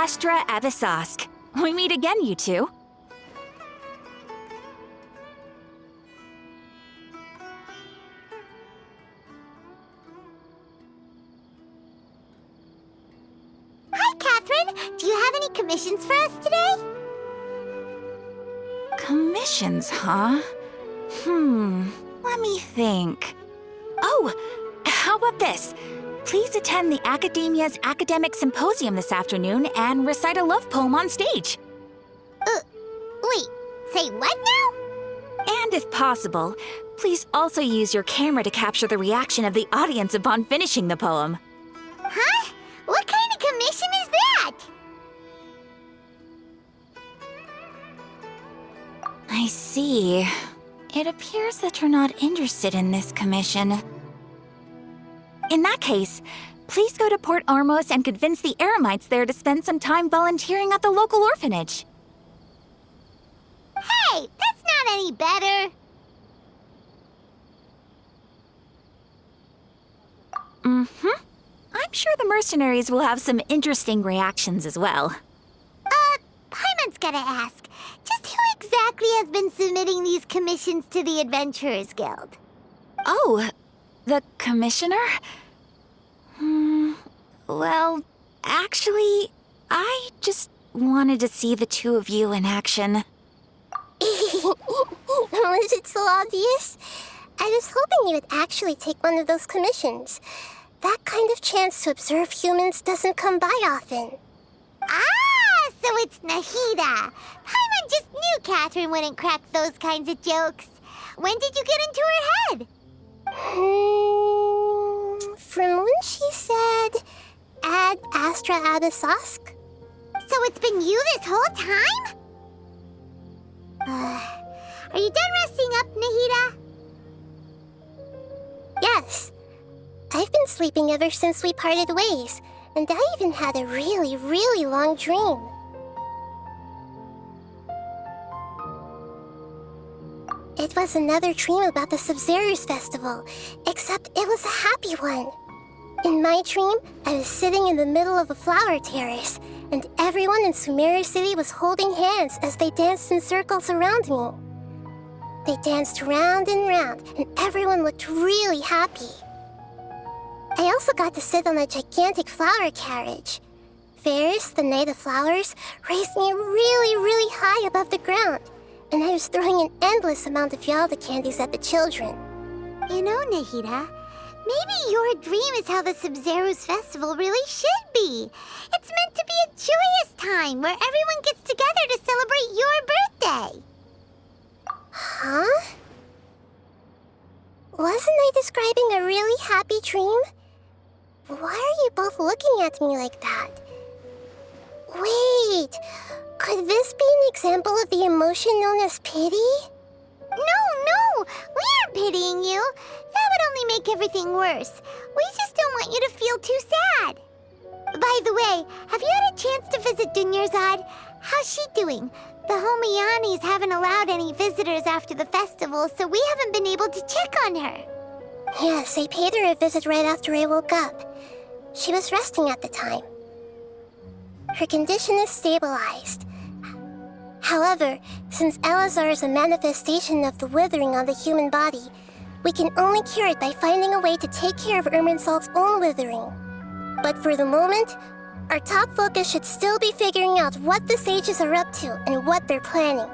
Astra Abyssosque. We meet again, you two. Hi, Catherine! Do you have any commissions for us today? Commissions, huh? Let me think. Oh, how about this? Please attend the Academia's Academic Symposium this afternoon and recite a love poem on stage. Wait, say what now? And if possible, please also use your camera to capture the reaction of the audience upon finishing the poem. Huh? What kind of commission is that? I see. It appears that you're not interested in this commission. In that case, please go to Port Ormos and convince the Eremites there to spend some time volunteering at the local orphanage. Hey, that's not any better. I'm sure the mercenaries will have some interesting reactions as well. Paimon's gotta ask, just who exactly has been submitting these commissions to the Adventurers Guild? Oh, the commissioner? Well, actually, I just wanted to see the two of you in action. Was it so obvious? I was hoping you would actually take one of those commissions. That kind of chance to observe humans doesn't come by often. Ah, so it's Nahida. Paimon just knew Catherine wouldn't crack those kinds of jokes. When did you get into her head? From when she said, "Ad Astra Abyssosque." So it's been you this whole time? Are you done resting up, Nahida? Yes. I've been sleeping ever since we parted ways, and I even had a really, really long dream. It was another dream about the Sub-Zero's festival, except it was a happy one. In my dream, I was sitting in the middle of a flower terrace, and everyone in Sumeru City was holding hands as they danced in circles around me. They danced round and round, and everyone looked really happy. I also got to sit on a gigantic flower carriage. Ferris, the Knight of Flowers, raised me really, really high above the ground, and I was throwing an endless amount of Yalda candies at the children. You know, Nahida, maybe your dream is how the Sub-Zero's festival really should be. It's meant to be a joyous time where everyone gets together to celebrate your birthday. Huh? Wasn't I describing a really happy dream? Why are you both looking at me like that? Wait, could this be an example of the emotion known as pity? No, we aren't pitying you. That would only make everything worse. We just don't want you to feel too sad. By the way, have you had a chance to visit Dunyarzad? How's she doing? The Homianis haven't allowed any visitors after the festival, so we haven't been able to check on her. Yes, I paid her a visit right after I woke up. She was resting at the time. Her condition is stabilized. However, since Elazar is a manifestation of the withering on the human body, we can only cure it by finding a way to take care of Irminsul's own withering. But for the moment, our top focus should still be figuring out what the sages are up to and what they're planning.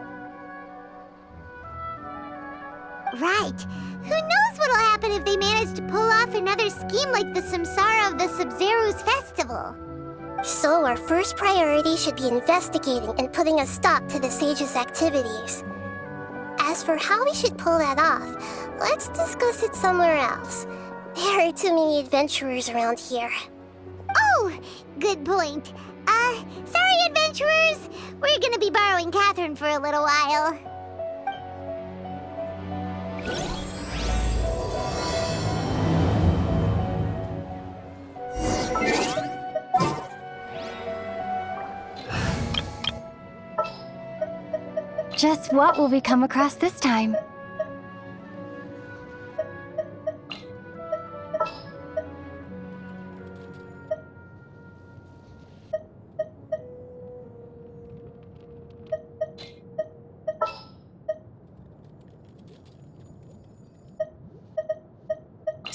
Right. Who knows what'll happen if they manage to pull off another scheme like the Samsara of the Sub-Zero's festival? So our first priority should be investigating and putting a stop to the sages' activities. As for how we should pull that off, let's discuss it somewhere else. There are too many adventurers around here. Oh, good point. Sorry, adventurers. We're gonna be borrowing Catherine for a little while. Just what will we come across this time?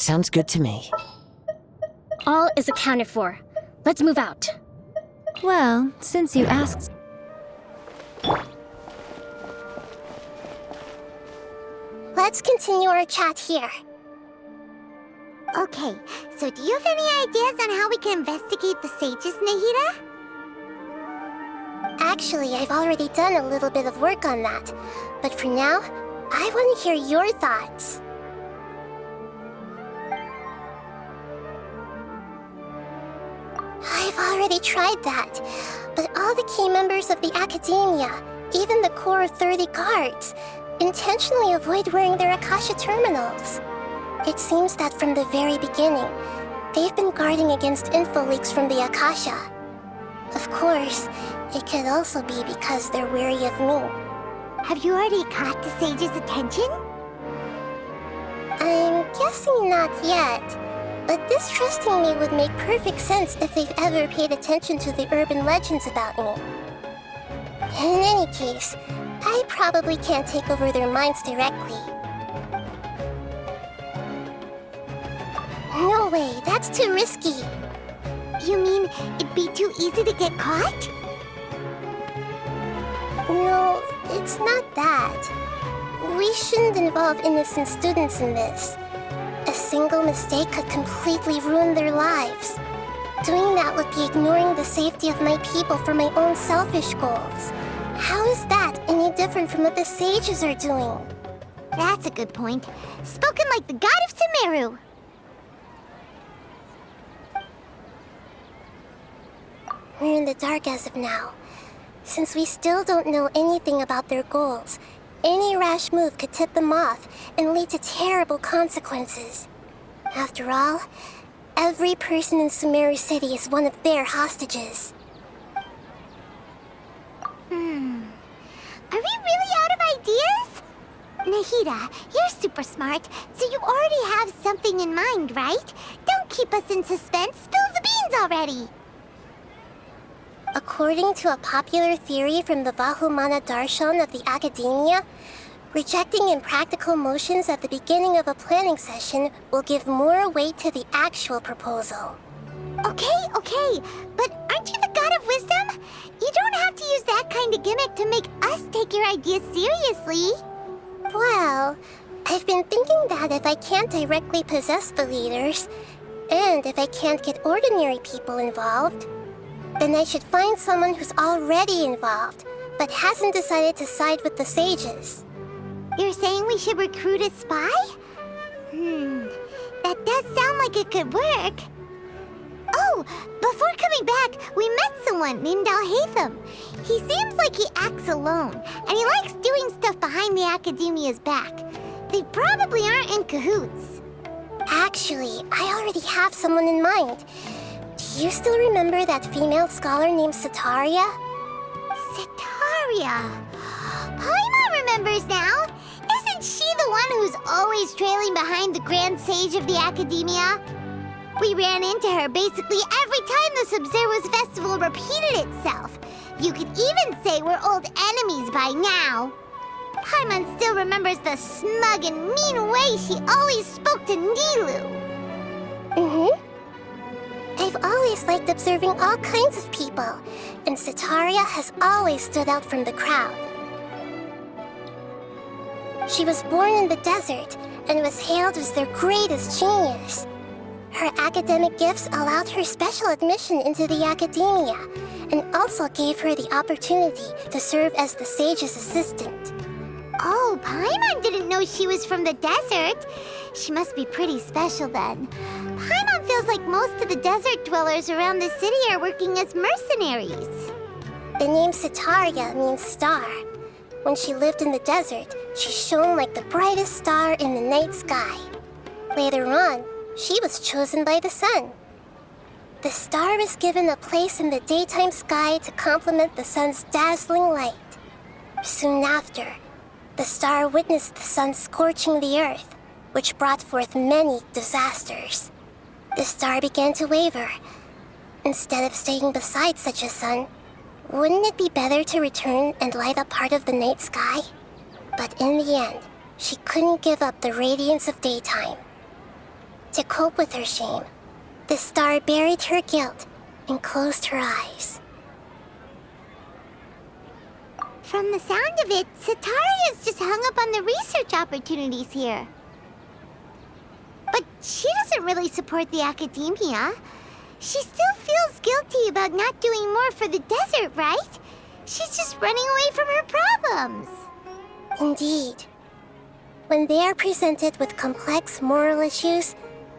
Sounds good to me. All is accounted for. Let's move out. Well, since you asked... Let's continue our chat here. Okay, so do you have any ideas on how we can investigate the sages, Nahida? Actually, I've already done a little bit of work on that. But for now, I want to hear your thoughts. I've already tried that, but all the key members of the Academia, even the core of 30 guards, intentionally avoid wearing their Akasha terminals. It seems that from the very beginning, they've been guarding against info leaks from the Akasha. Of course, it could also be because they're wary of me. Have you already caught the sage's attention? I'm guessing not yet, but distrusting me would make perfect sense if they've ever paid attention to the urban legends about me. In any case, I probably can't take over their minds directly. No way, that's too risky. You mean it'd be too easy to get caught? No, it's not that. We shouldn't involve innocent students in this. A single mistake could completely ruin their lives. Doing that would be ignoring the safety of my people for my own selfish goals. How is that any different from what the sages are doing? That's a good point. Spoken like the god of Sumeru. We're in the dark as of now. Since we still don't know anything about their goals, any rash move could tip them off and lead to terrible consequences. After all, every person in Sumeru City is one of their hostages. Are we really out of ideas? Nahida, you're super smart, so you already have something in mind, right? Don't keep us in suspense. Spill the beans already. According to a popular theory from the Vahumana Darshan of the Academia, rejecting impractical motions at the beginning of a planning session will give more weight to the actual proposal. Okay, but aren't you the god of wisdom? You don't have to use that kind of gimmick to make us take your ideas seriously. Well, I've been thinking that if I can't directly possess the leaders, and if I can't get ordinary people involved, then I should find someone who's already involved, but hasn't decided to side with the sages. You're saying we should recruit a spy? That does sound like it could work. Oh, before coming back, we met someone named Al-Haytham. He seems like he acts alone, and he likes doing stuff behind the Academia's back. They probably aren't in cahoots. Actually, I already have someone in mind. Do you still remember that female scholar named Sataria? Sataria. Paimon remembers now. Isn't she the one who's always trailing behind the Grand Sage of the Academia? We ran into her basically every time the Sub-Zero's festival repeated itself. You could even say we're old enemies by now. Paimon still remembers the smug and mean way she always spoke to Nilu. I've always liked observing all kinds of people, and Sataria has always stood out from the crowd. She was born in the desert and was hailed as their greatest genius. Her academic gifts allowed her special admission into the Academia, and also gave her the opportunity to serve as the sage's assistant. Oh, Paimon didn't know she was from the desert. She must be pretty special then. Paimon feels like most of the desert dwellers around the city are working as mercenaries. The name Sataria means star. When she lived in the desert, she shone like the brightest star in the night sky. Later on, she was chosen by the sun. The star was given a place in the daytime sky to complement the sun's dazzling light. Soon after, the star witnessed the sun scorching the earth, which brought forth many disasters. The star began to waver. Instead of staying beside such a sun, wouldn't it be better to return and light up part of the night sky? But in the end, she couldn't give up the radiance of daytime. To cope with her shame, the star buried her guilt and closed her eyes. From the sound of it, Sataria's just hung up on the research opportunities here. But she doesn't really support the academia. She still feels guilty about not doing more for the desert, right? She's just running away from her problems. Indeed. When they are presented with complex moral issues,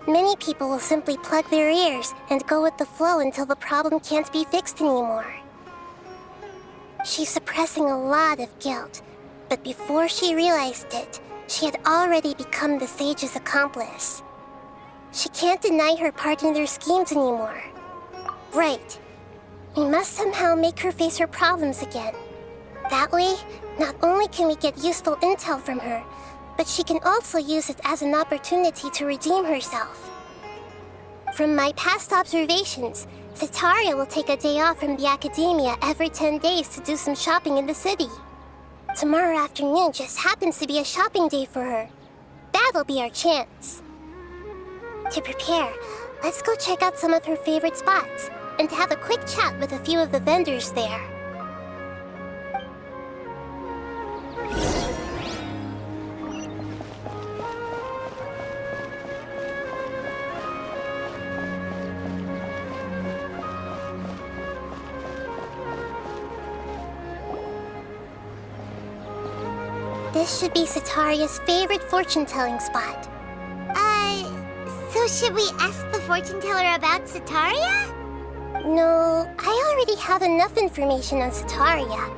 many people will simply plug their ears and go with the flow until the problem can't be fixed anymore. She's suppressing a lot of guilt, but before she realized it, she had already become the sage's accomplice. She can't deny her part in their schemes anymore. Right. We must somehow make her face her problems again. That way, not only can we get useful intel from her, but she can also use it as an opportunity to redeem herself. From my past observations, Sataria will take a day off from the academia every 10 days to do some shopping in the city. Tomorrow afternoon just happens to be a shopping day for her. That'll be our chance. To prepare, let's go check out some of her favorite spots and have a quick chat with a few of the vendors there. This should be Sataria's favorite fortune-telling spot. So should we ask the fortune teller about Sataria? No, I already have enough information on Sataria.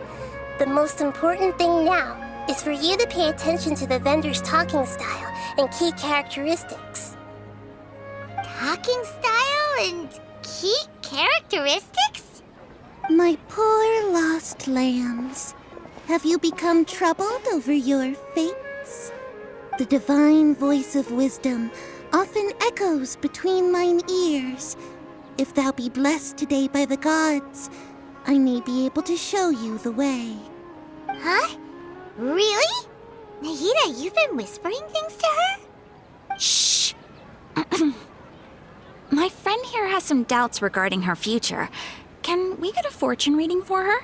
The most important thing now is for you to pay attention to the vendor's talking style and key characteristics. Talking style and key characteristics? My poor lost lambs, have you become troubled over your fates? The divine voice of wisdom often echoes between mine ears. If thou be blessed today by the gods, I may be able to show you the way. Huh? Really? Nahida, you've been whispering things to her? Shh! My friend here has some doubts regarding her future. Can we get a fortune reading for her?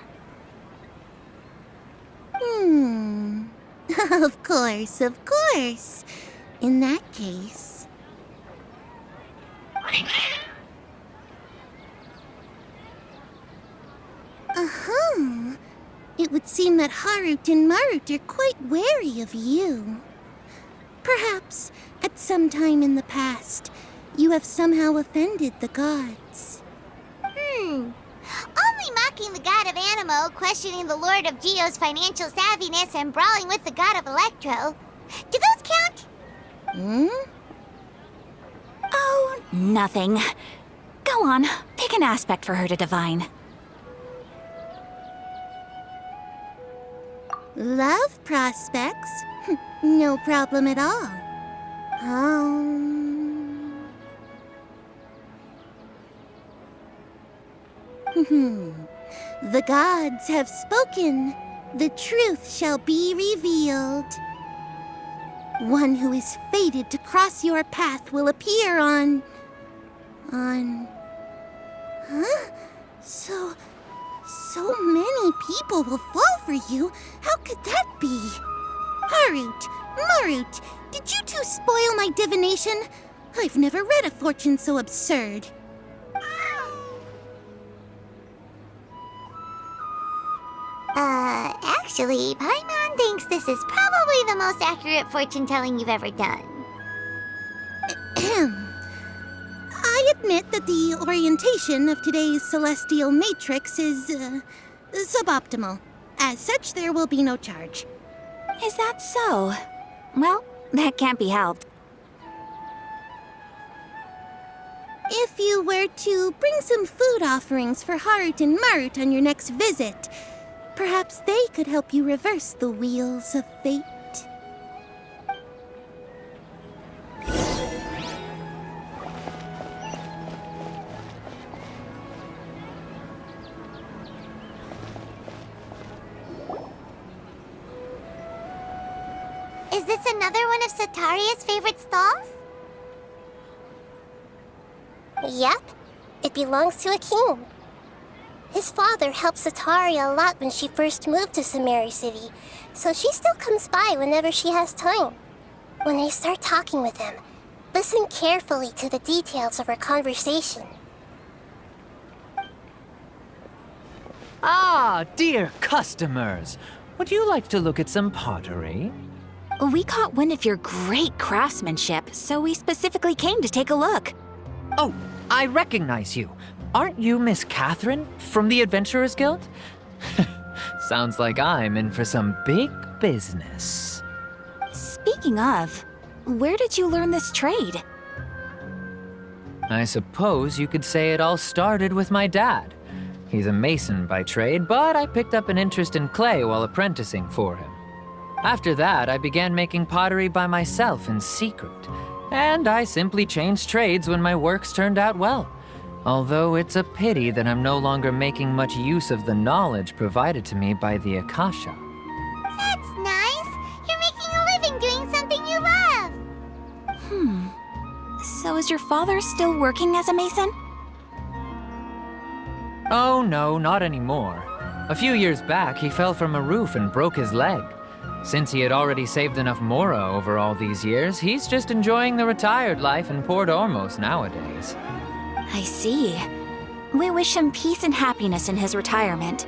Of course, of course. In that case... Uh-huh. It would seem that Harut and Marut are quite wary of you. Perhaps, at some time in the past, you have somehow offended the gods. Only mocking the god of Animo, questioning the lord of Geo's financial savviness, and brawling with the god of Electro. Do those count? Oh, nothing. Go on, pick an aspect for her to divine. Love prospects? No problem at all. The gods have spoken. The truth shall be revealed. One who is fated to cross your path will appear on... Huh? So many people will fall for you. How could that be? Harut, Marut, did you two spoil my divination? I've never read a fortune so absurd. Actually, Paimon thinks this is probably the most accurate fortune-telling you've ever done. I admit that the orientation of today's celestial matrix is, suboptimal. As such, there will be no charge. Is that so? Well, that can't be helped. If you were to bring some food offerings for Harut and Marut on your next visit, perhaps they could help you reverse the wheels of fate. Is this another one of Sataria's favorite stalls? Yep, it belongs to a king. His father helped Sataria a lot when she first moved to Samari City, so she still comes by whenever she has time. When I start talking with him, listen carefully to the details of our conversation. Ah, dear customers! Would you like to look at some pottery? We caught wind of your great craftsmanship, so we specifically came to take a look. Oh, I recognize you. Aren't you Miss Catherine from the Adventurers Guild? Sounds like I'm in for some big business. Speaking of, where did you learn this trade? I suppose you could say it all started with my dad. He's a mason by trade, but I picked up an interest in clay while apprenticing for him. After that, I began making pottery by myself in secret, and I simply changed trades when my works turned out well. Although it's a pity that I'm no longer making much use of the knowledge provided to me by the Akasha. That's nice. You're making a living doing something you love. So is your father still working as a mason? Oh no, not anymore. A few years back, he fell from a roof and broke his leg. Since he had already saved enough mora over all these years, he's just enjoying the retired life in Port Ormos nowadays. I see. We wish him peace and happiness in his retirement.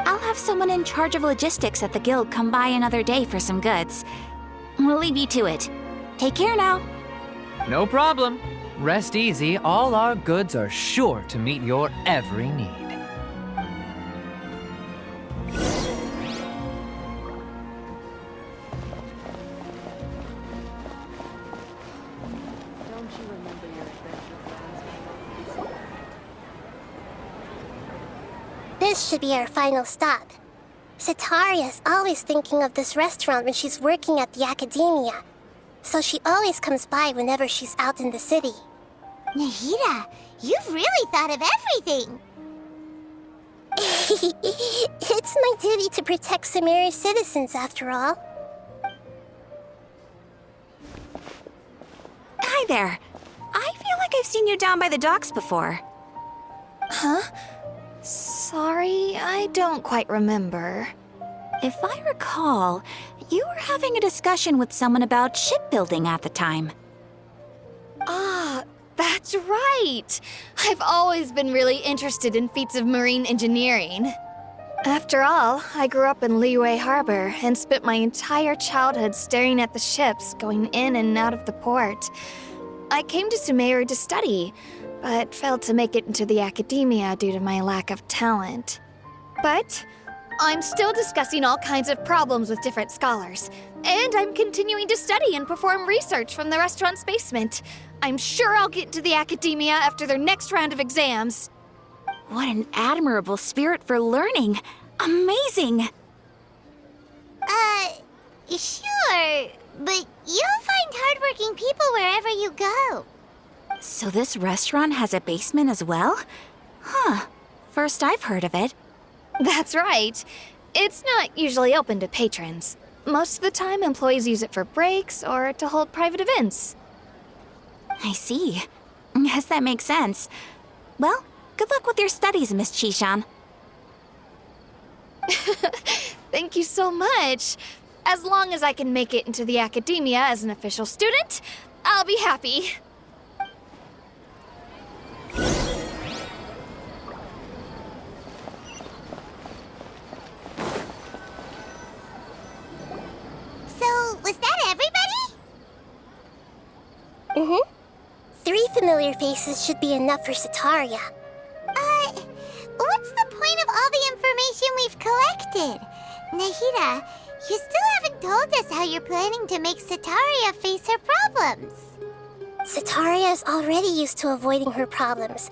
I'll have someone in charge of logistics at the guild come by another day for some goods. We'll leave you to it. Take care now. No problem. Rest easy, all our goods are sure to meet your every need. This should be our final stop. Sataria's always thinking of this restaurant when she's working at the academia, so she always comes by whenever she's out in the city. Nahida, you've really thought of everything. It's my duty to protect Samari's citizens, after all. Hi there. I feel like I've seen you down by the docks before. Huh? Sorry, I don't quite remember. If I recall, you were having a discussion with someone about shipbuilding at the time. Ah, that's right! I've always been really interested in feats of marine engineering. After all, I grew up in Liyue Harbor and spent my entire childhood staring at the ships going in and out of the port. I came to Sumeru to study, but failed to make it into the academia due to my lack of talent. But I'm still discussing all kinds of problems with different scholars, and I'm continuing to study and perform research from the restaurant's basement. I'm sure I'll get into the academia after their next round of exams. What an admirable spirit for learning. Amazing. Sure, but you'll find hardworking people wherever you go. So this restaurant has a basement as well? Huh. First I've heard of it. That's right. It's not usually open to patrons. Most of the time, employees use it for breaks or to hold private events. I see. Guess that makes sense. Well, good luck with your studies, Miss Chishan. Thank you so much. As long as I can make it into the academia as an official student, I'll be happy. So, was that everybody? Mm-hmm. 3 familiar faces should be enough for Sataria. What's the point of all the information we've collected? Nahida, you still haven't told us how you're planning to make Sataria face her problems. Sataria is already used to avoiding her problems,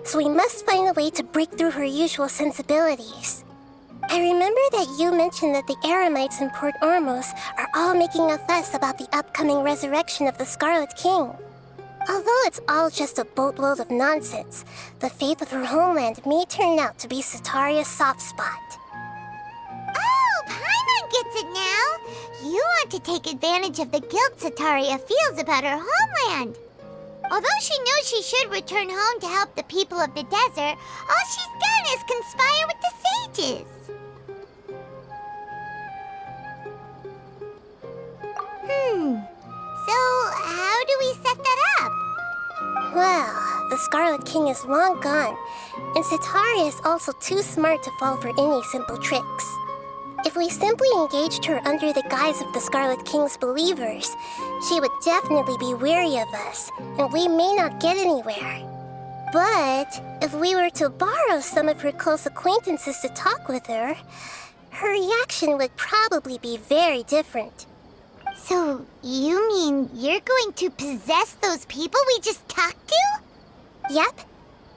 so we must find a way to break through her usual sensibilities. I remember that you mentioned that the Eremites in Port Ormos are all making a fuss about the upcoming resurrection of the Scarlet King. Although it's all just a boatload of nonsense, the fate of her homeland may turn out to be Sataria's soft spot. Oh, Paimon gets it now! You want to take advantage of the guilt Sataria feels about her homeland. Although she knows she should return home to help the people of the desert, all she's done is conspire with the sages. So how do we set that up? Well, the Scarlet King is long gone, and Sitaria is also too smart to fall for any simple tricks. If we simply engaged her under the guise of the Scarlet King's believers, she would definitely be wary of us, and we may not get anywhere. But if we were to borrow some of her close acquaintances to talk with her, her reaction would probably be very different. So you mean you're going to possess those people we just talked to? Yep.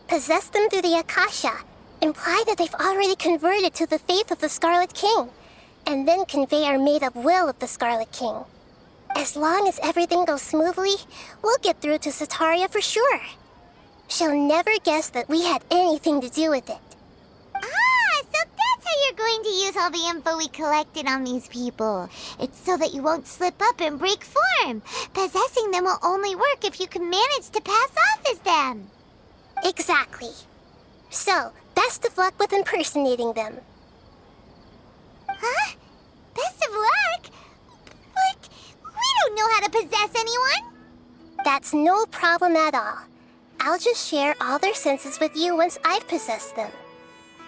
Possess them through the Akasha. Imply that they've already converted to the faith of the Scarlet King, and then convey our made-up will of the Scarlet King. As long as everything goes smoothly, we'll get through to Sitaria for sure. She'll never guess that we had anything to do with it. Ah, so that's how you're going to use all the info we collected on these people. It's so that you won't slip up and break form. Possessing them will only work if you can manage to pass off as them. Exactly. So, best of luck with impersonating them. Huh? Best of luck? But we don't know how to possess anyone. That's no problem at all. I'll just share all their senses with you once I've possessed them.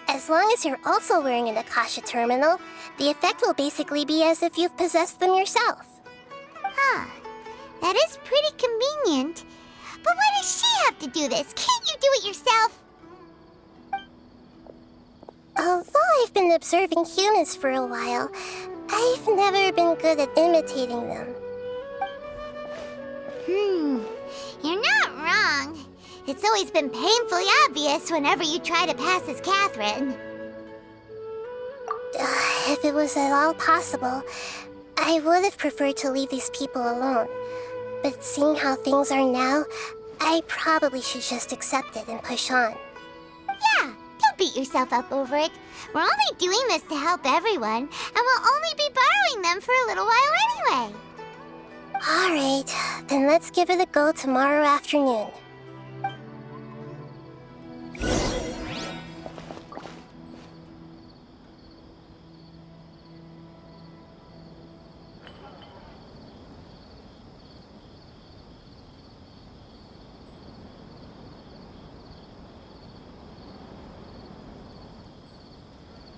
As long as you're also wearing an Akasha terminal, the effect will basically be as if you've possessed them yourself. Huh. That is pretty convenient. But why does she have to do this? Can't you do it yourself? Although I've been observing humans for a while, I've never been good at imitating them. You're not wrong. It's always been painfully obvious whenever you try to pass as Catherine. If it was at all possible, I would have preferred to leave these people alone. But seeing how things are now, I probably should just accept it and push on. Yeah, don't beat yourself up over it. We're only doing this to help everyone, and we'll only be borrowing them for a little while anyway. Alright, then let's give it a go tomorrow afternoon.